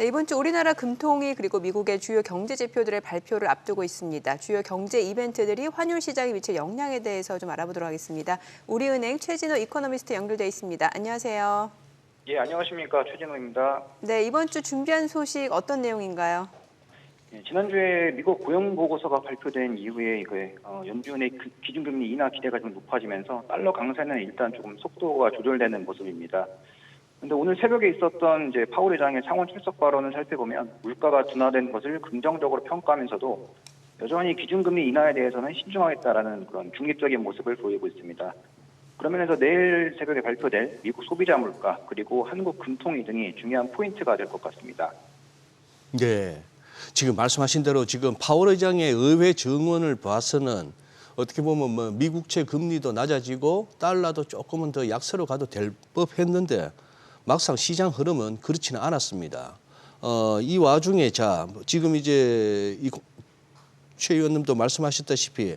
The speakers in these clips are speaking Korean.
네, 이번 주 우리나라 금통위 그리고 미국의 주요 경제 지표들의 발표를 앞두고 있습니다. 주요 경제 이벤트들이 환율 시장에 미칠 영향에 대해서 좀 알아보도록 하겠습니다. 우리은행 최진호 이코노미스트 연결돼 있습니다. 안녕하세요. 예, 안녕하십니까. 최진호입니다. 네, 이번 주 준비한 소식 어떤 내용인가요? 예, 지난주에 미국 고용 보고서가 발표된 이후에 연준의 기준금리 인하 기대가 좀 높아지면서 달러 강세는 일단 조금 속도가 조절되는 모습입니다. 그런데 오늘 새벽에 있었던 파월 의장의 창원 출석 발언을 살펴보면 물가가 둔화된 것을 긍정적으로 평가하면서도 여전히 기준금리 인하에 대해서는 신중하겠다라는 그런 중립적인 모습을 보이고 있습니다. 그런 면에서 내일 새벽에 발표될 미국 소비자 물가 그리고 한국 금통위 등이 중요한 포인트가 될 것 같습니다. 네. 지금 말씀하신 대로 지금 파월 의장의 의회 증언을 봐서는 어떻게 보면 미국채 금리도 낮아지고 달러도 조금은 더 약세로 가도 될 법했는데 막상 시장 흐름은 그렇지는 않았습니다. 이 와중에 지금 이제 최 의원님도 말씀하셨다시피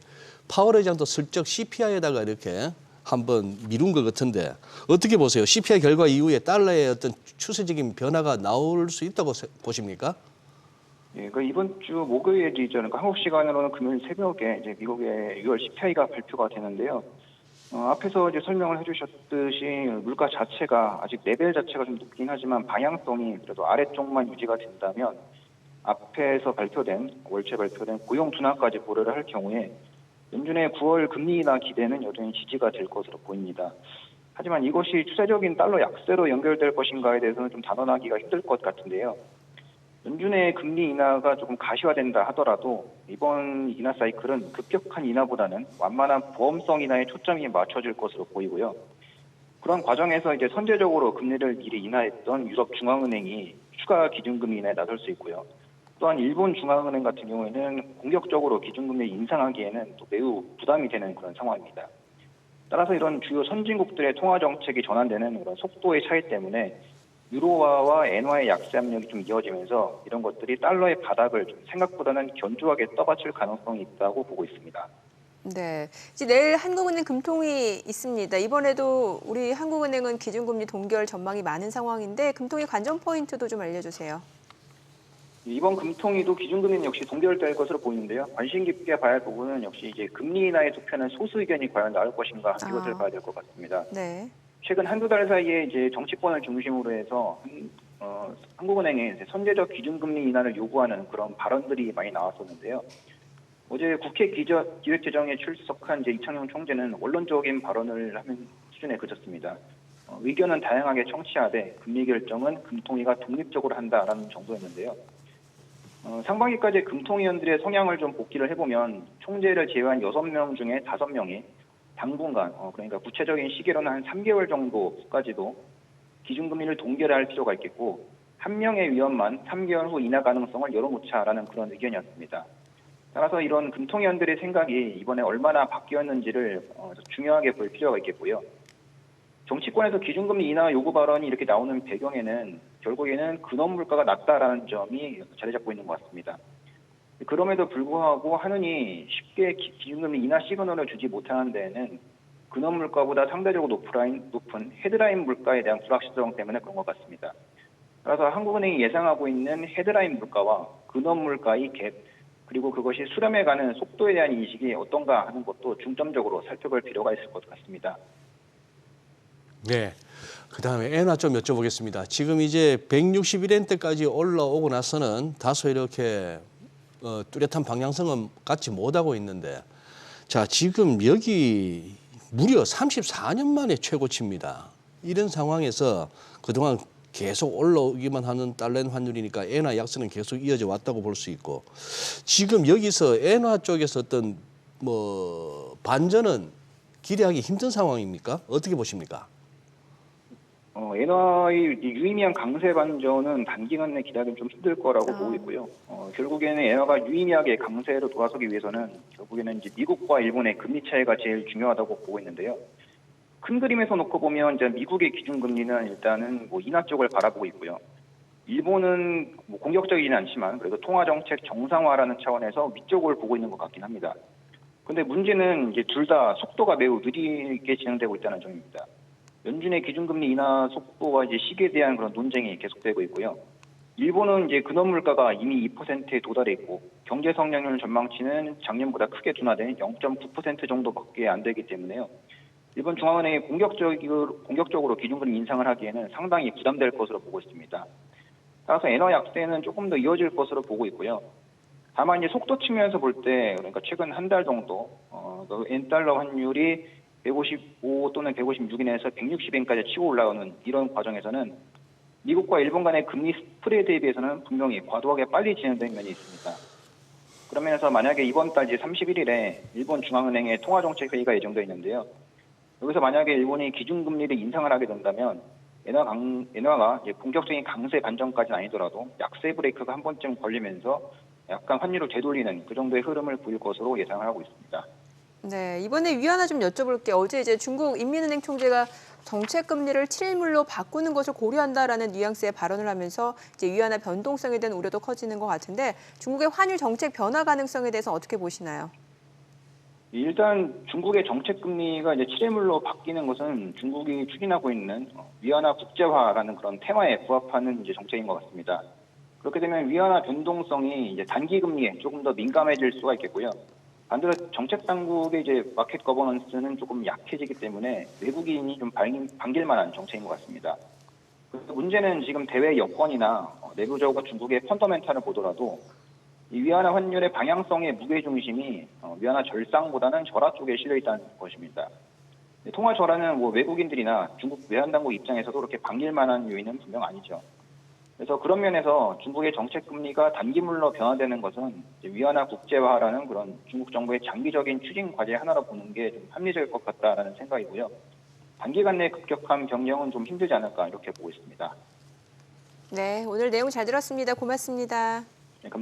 파월 의장도 슬쩍 CPI에다가 이렇게 한번 미룬 것 같은데 어떻게 보세요? CPI 결과 이후에 달러의 어떤 추세적인 변화가 나올 수 있다고 보십니까? 예, 이번 주 목요일이죠. 한국 시간으로는 금요일 새벽에 미국의 6월 CPI가 발표가 되는데요. 앞에서 설명을 해주셨듯이 물가 자체가 아직 레벨 자체가 좀 높긴 하지만 방향성이 그래도 아래쪽만 유지가 된다면 앞에서 월초에 발표된 고용 둔화까지 고려를 할 경우에 연준의 9월 금리 인하 기대는 여전히 지지가 될 것으로 보입니다. 하지만 이것이 추세적인 달러 약세로 연결될 것인가에 대해서는 좀 단언하기가 힘들 것 같은데요. 연준의 금리 인하가 조금 가시화된다 하더라도 이번 인하 사이클은 급격한 인하보다는 완만한 보험성 인하에 초점이 맞춰질 것으로 보이고요. 그런 과정에서 선제적으로 금리를 미리 인하했던 유럽 중앙은행이 추가 기준금리 인하에 나설 수 있고요. 또한 일본 중앙은행 같은 경우에는 공격적으로 기준금리 인상하기에는 또 매우 부담이 되는 그런 상황입니다. 따라서 이런 주요 선진국들의 통화 정책이 전환되는 그런 속도의 차이 때문에 유로화와 엔화의 약세 압력이 좀 이어지면서 이런 것들이 달러의 바닥을 좀 생각보다는 견조하게 떠받칠 가능성이 있다고 보고 있습니다. 네, 이제 내일 한국은행 금통위 있습니다. 이번에도 우리 한국은행은 기준금리 동결 전망이 많은 상황인데 금통위 관전 포인트도 좀 알려주세요. 이번 금통위도 기준금리는 역시 동결될 것으로 보이는데요. 관심 깊게 봐야 할 부분은 역시 이제 금리 인하의 투표는 소수 의견이 과연 나올 것인가 이것을 봐야 될 것 같습니다. 네. 최근 한두 달 사이에 이제 정치권을 중심으로 해서 한국은행에 선제적 기준금리 인하를 요구하는 그런 발언들이 많이 나왔었는데요. 어제 국회 기획재정에 출석한 이창용 총재는 원론적인 발언을 하는 수준에 그쳤습니다. 의견은 다양하게 청취하되 금리 결정은 금통위가 독립적으로 한다라는 정도였는데요. 상반기까지 금통위원들의 성향을 좀 복기를 해보면 총재를 제외한 6명 중에 5명이 당분간 그러니까 구체적인 시기로는 한 3개월 정도까지도 기준금리를 동결할 필요가 있겠고 한 명의 위원만 3개월 후 인하 가능성을 열어놓자라는 그런 의견이었습니다. 따라서 이런 금통위원들의 생각이 이번에 얼마나 바뀌었는지를 중요하게 볼 필요가 있겠고요. 정치권에서 기준금리 인하 요구 발언이 이렇게 나오는 배경에는 결국에는 근원 물가가 낮다라는 점이 자리 잡고 있는 것 같습니다. 그럼에도 불구하고 하느니 쉽게 기준금리 인하 시그널을 주지 못하는 데에는 근원 물가보다 상대적으로 높은 헤드라인 물가에 대한 불확실성 때문에 그런 것 같습니다. 따라서 한국은행이 예상하고 있는 헤드라인 물가와 근원 물가의 갭, 그리고 그것이 수렴해가는 속도에 대한 인식이 어떤가 하는 것도 중점적으로 살펴볼 필요가 있을 것 같습니다. 네. 그다음에 엔화 좀 여쭤보겠습니다. 지금 이제 161엔대까지 올라오고 나서는 다소 이렇게 뚜렷한 방향성은 갖지 못하고 있는데 지금 여기 무려 34년 만에 최고치입니다. 이런 상황에서 그동안 계속 올라오기만 하는 달러 환율이니까 엔화 약세는 계속 이어져 왔다고 볼 수 있고 지금 여기서 엔화 쪽에서 어떤 반전은 기대하기 힘든 상황입니까? 어떻게 보십니까? 엔화의 유의미한 강세 반전은 단기간 내에 기대하기는 좀 힘들 거라고 보고 있고요. 결국에는 엔화가 유의미하게 강세로 돌아서기 위해서는 결국에는 이제 미국과 일본의 금리 차이가 제일 중요하다고 보고 있는데요. 큰 그림에서 놓고 보면 이제 미국의 기준금리는 일단은 인하 쪽을 바라보고 있고요. 일본은 공격적이지는 않지만 그래도 통화정책 정상화라는 차원에서 위쪽을 보고 있는 것 같긴 합니다. 그런데 문제는 이제 둘 다 속도가 매우 느리게 진행되고 있다는 점입니다. 연준의 기준금리 인하 속도와 이제 시기에 대한 그런 논쟁이 계속되고 있고요. 일본은 이제 근원 물가가 이미 2%에 도달해 있고 경제 성장률 전망치는 작년보다 크게 둔화된 0.9% 정도밖에 안 되기 때문에요. 일본 중앙은행이 공격적으로 기준금리 인상을 하기에는 상당히 부담될 것으로 보고 있습니다. 따라서 엔화 약세는 조금 더 이어질 것으로 보고 있고요. 다만 이제 속도 측면에서 볼 때 그러니까 최근 한 달 정도 엔달러 환율이 155 또는 156인에서 160인까지 치고 올라오는 이런 과정에서는 미국과 일본 간의 금리 스프레드에 비해서는 분명히 과도하게 빨리 진행된 면이 있습니다. 그런 면에서 만약에 이번 달 31일에 일본 중앙은행의 통화정책회의가 예정되어 있는데요. 여기서 만약에 일본이 기준금리를 인상을 하게 된다면 엔화가 이제 본격적인 강세 반전까지는 아니더라도 약세 브레이크가 한 번쯤 걸리면서 약간 환율을 되돌리는 그 정도의 흐름을 보일 것으로 예상을 하고 있습니다. 네, 이번에 위안화 좀 여쭤볼게요. 어제 이제 중국 인민은행 총재가 정책 금리를 7일물로 바꾸는 것을 고려한다라는 뉘앙스의 발언을 하면서 이제 위안화 변동성에 대한 우려도 커지는 것 같은데 중국의 환율 정책 변화 가능성에 대해서 어떻게 보시나요? 일단 중국의 정책 금리가 이제 7일물로 바뀌는 것은 중국이 추진하고 있는 위안화 국제화라는 그런 테마에 부합하는 이제 정책인 것 같습니다. 그렇게 되면 위안화 변동성이 이제 단기 금리에 조금 더 민감해질 수가 있겠고요. 반대로 정책 당국의 이제 마켓 거버넌스는 조금 약해지기 때문에 외국인이 좀 반길 만한 정책인 것 같습니다. 그래서 문제는 지금 대외 여건이나 내부적으로 중국의 펀더멘탈을 보더라도 이 위안화 환율의 방향성의 무게 중심이 위안화 절상보다는 절하 쪽에 실려 있다는 것입니다. 통화 절하는 뭐 외국인들이나 중국 외환 당국 입장에서도 그렇게 반길 만한 요인은 분명 아니죠. 그래서 그런 면에서 중국의 정책 금리가 단기물로 변화되는 것은 위안화 국제화라는 그런 중국 정부의 장기적인 추진 과제 하나로 보는 게 좀 합리적일 것 같다라는 생각이고요. 단기간 내 급격한 변경은 좀 힘들지 않을까 이렇게 보고 있습니다. 네, 오늘 내용 잘 들었습니다. 고맙습니다.